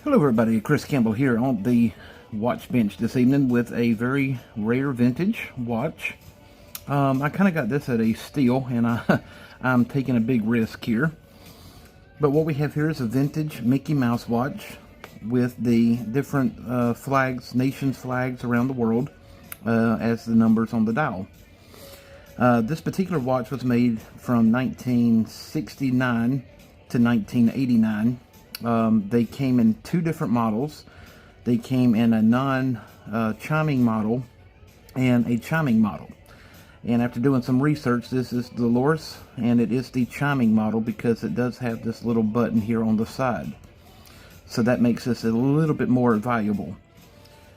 Hello everybody, Chris Campbell here on the watch bench this evening with a very rare vintage watch. I kind of got this at a steal and I'm taking a big risk here. But what we have here is a vintage Mickey Mouse watch with the different flags, nations flags around the world as the numbers on the dial. This particular watch was made from 1969 to 1989. They came in two different models. They came in a non-chiming model and a chiming model. And after doing some research, this is Dolores, and it is the chiming model because it does have this little button here on the side. So that makes this a little bit more valuable.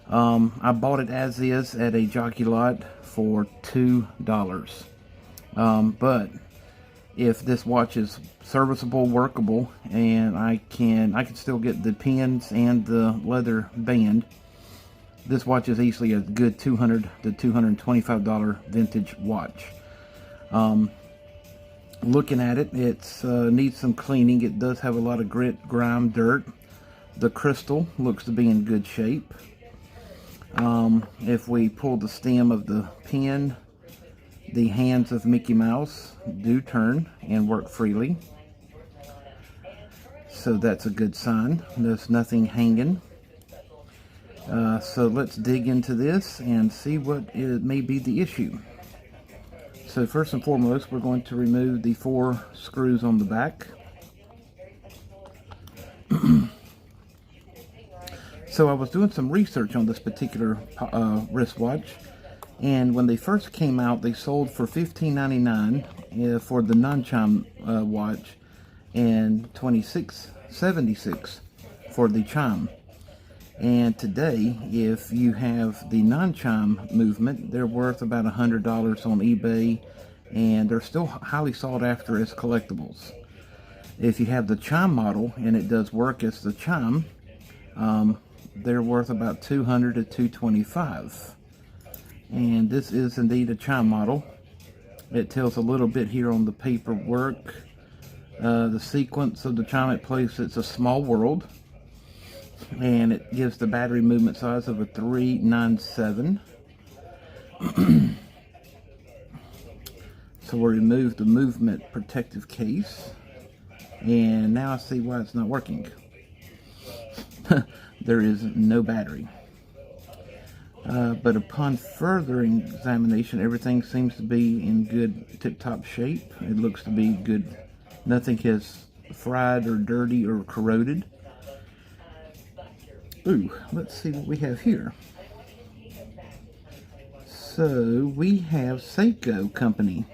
I bought it as is at a jockey lot for $2. But if this watch is serviceable, workable, and I can still get the pins and the leather band, this watch is easily a good $200 to $225 vintage watch. Looking at it, it needs some cleaning. It does have a lot of grit, grime, dirt. The crystal looks to be in good shape. If we pull the stem of the pin, the hands of Mickey Mouse do turn and work freely. So that's a good sign. There's nothing hanging. So let's dig into this and see what it may be the issue. So first and foremost, we're going to remove the 4 screws on the back. So I was doing some research on this particular wristwatch, and when they first came out, they sold for $15.99 for the non-chime watch and $26.76 for the chime. And today, if you have the non-chime movement, they're worth about $100 on eBay, and they're still highly sought after as collectibles. If you have the chime model and it does work as the chime, they're worth about $200 to $225. And this is indeed a chime model. It tells a little bit here on the paperwork. The sequence of the chime it plays, it's a small world. And it gives the battery movement size of a 397. So we'll remove the movement protective case. And now I see why it's not working. There is no battery. But upon further examination, everything seems to be in good tip-top shape. It looks to be good. Nothing has fried or dirty or corroded. Ooh, let's see what we have here. So we have Seiko Company.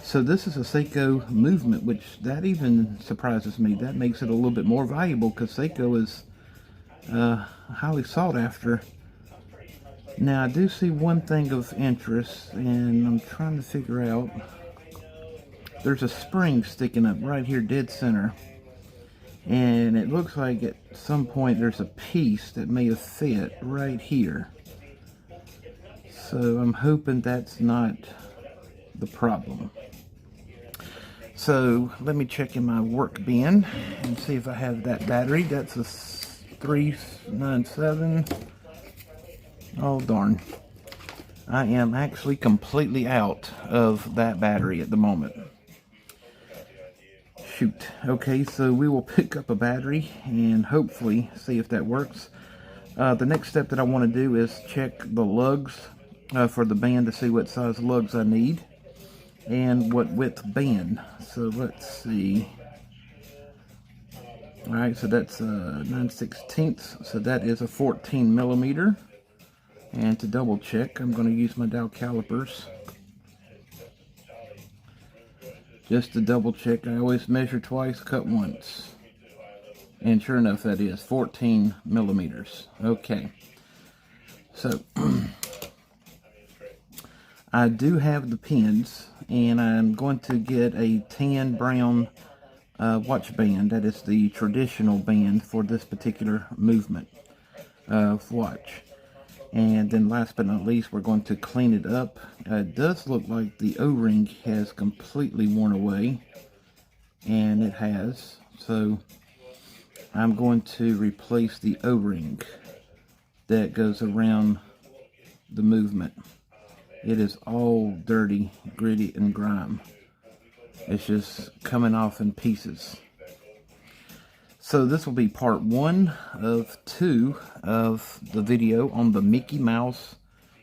So this is a Seiko movement, which that even surprises me. That makes it a little bit more valuable because Seiko is highly sought after. Now I do see one thing of interest, and I'm trying to figure out. There's a spring sticking up right here dead center, and it looks like at some point there's a piece that may have fit right here. So I'm hoping that's not the problem. So let me check in my work bin and see if I have that battery. That's a 397. Oh darn. I am actually completely out of that battery at the moment. Shoot. Okay, so we will pick up a battery and hopefully see if that works. The next step that I want to do is check the lugs for the band to see what size lugs I need and what width band. So let's see. Alright, so that's 9/16, so that is a 14 millimeter. And to double check, I'm going to use my dial calipers. Just to double check, I always measure twice, cut once. And sure enough, that is 14 millimeters. Okay. So, I do have the pins, and I'm going to get a tan brown watch band. That is the traditional band for this particular movement of watch. And then last but not least, we're going to clean it up. It does look like the O-ring has completely worn away, and it has. So I'm going to replace the O-ring that goes around the movement. It is all dirty, gritty, and grime. It's just coming off in pieces. So this will be part 1 of 2 of the video on the Mickey Mouse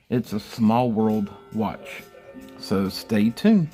It's a Small World watch. So stay tuned.